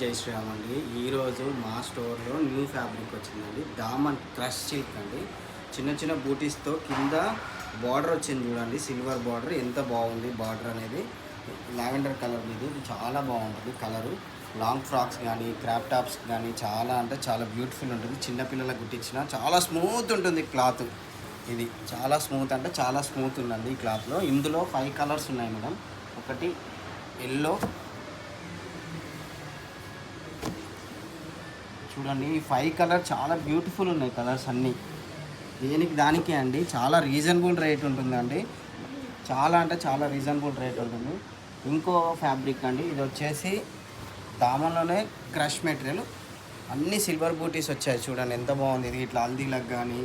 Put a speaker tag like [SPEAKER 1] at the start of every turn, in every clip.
[SPEAKER 1] జై శ్రీరామ్ అండి. ఈరోజు మా స్టోర్లో న్యూ ఫ్యాబ్రిక్ వచ్చిందండి. దామన్ క్రష్ సిల్క్ అండి. చిన్న చిన్న బూటీస్తో కింద బార్డర్ వచ్చింది చూడండి, సిల్వర్ బార్డర్. ఎంత బాగుంది బార్డర్ అనేది. లావెండర్ కలర్ మీద ఇది చాలా బాగుంటుంది కలరు. లాంగ్ ఫ్రాక్స్ కానీ క్రాప్ టాప్స్ కానీ చాలా అంటే చాలా బ్యూటిఫుల్ ఉంటుంది. చిన్నపిల్లలకు కుట్టించిన చాలా స్మూత్ ఉంటుంది క్లాత్. ఇది చాలా స్మూత్ అంటే చాలా స్మూత్ ఉందండి ఈ క్లాత్లో. ఇందులో 5 కలర్స్ ఉన్నాయి మేడం. ఒకటి ఎల్లో, చూడండి ఈ 5 కలర్ చాలా బ్యూటిఫుల్ ఉన్నాయి కలర్స్ అన్నీ. దేనికి దానికే అండి. చాలా రీజనబుల్ రేట్ ఉంటుందండి. చాలా అంటే చాలా రీజనబుల్ రేట్ ఉంటుంది. ఇంకో ఫ్యాబ్రిక్ అండి, ఇది వచ్చేసి దామన్లోనే క్రష్ మెటీరియల్. అన్ని సిల్వర్ బూటీస్ వచ్చాయి చూడండి, ఎంత బాగుంది. ఇది ఇట్లా హల్దీలకు కానీ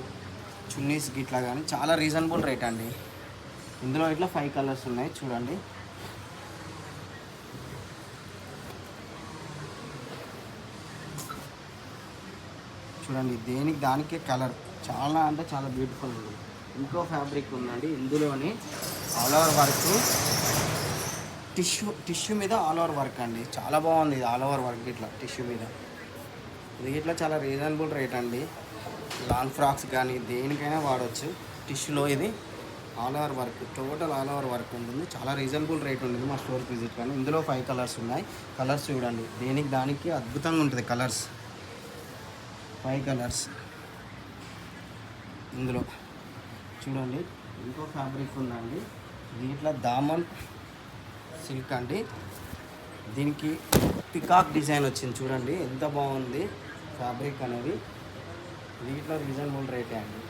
[SPEAKER 1] చున్నీస్కి ఇట్లా కానీ చాలా రీజనబుల్ రేట్ అండి. ఇందులో ఇట్లా 5 కలర్స్ ఉన్నాయి చూడండి. చూడండి దేనికి దానికే కలర్ చాలా అంటే చాలా బ్యూటిఫుల్ ఉంది. ఇంకో ఫ్యాబ్రిక్ ఉందండి, ఇందులోని ఆల్ ఓవర్ వర్క్, టిష్యూ మీద ఆల్ ఓవర్ వర్క్ అండి. చాలా బాగుంది ఇది ఆల్ ఓవర్ వర్క్ ఇట్లా టిష్యూ మీద. ఇది ఇట్లా చాలా రీజనబుల్ రేట్ అండి. లాంగ్ ఫ్రాక్స్ కానీ దేనికైనా వాడవచ్చు. టిష్యూలో ఇది all over work, total all over work ఉంటుంది. చాలా రీజనబుల్ రేట్ ఉంటుంది. మా స్టోర్కి విజిట్ కానీ. ఇందులో 5 కలర్స్ ఉన్నాయి. కలర్స్ చూడండి దేనికి దానికి అద్భుతంగా ఉంటుంది కలర్స్. 5 కలర్స్ ఇందులో చూడండి. ఇంకో ఫ్యాబ్రిక్ ఉందండి, దీంట్లో దామన్ సిల్క్ అండి. దీనికి పికాక్ డిజైన్ వచ్చింది చూడండి, ఎంత బాగుంది ఫ్యాబ్రిక్ అనేది. దీంట్లో రీజనబుల్ రేటే అండి.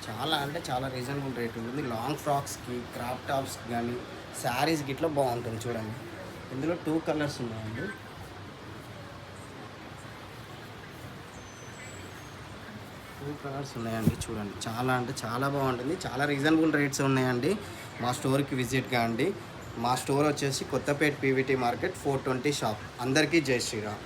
[SPEAKER 1] చాలా అంటే చాలా రీజనబుల్ రేట్ ఉంటుంది. లాంగ్ ఫ్రాక్స్కి క్రాప్ టాప్స్కి కానీ శారీస్కి ఇట్లా బాగుంటుంది చూడండి. ఇందులో 2 కలర్స్ ఉన్నాయండి. 2 కలర్స్ ఉన్నాయండి చూడండి. చాలా అంటే చాలా బాగుంటుంది. చాలా రీజనబుల్ రేట్స్ ఉన్నాయండి. మా స్టోర్కి విజిట్ కాండి. మా స్టోర్ వచ్చేసి కొత్తపేట పీవీటీ మార్కెట్ 420 షాప్. అందరికీ జై శ్రీరామ్.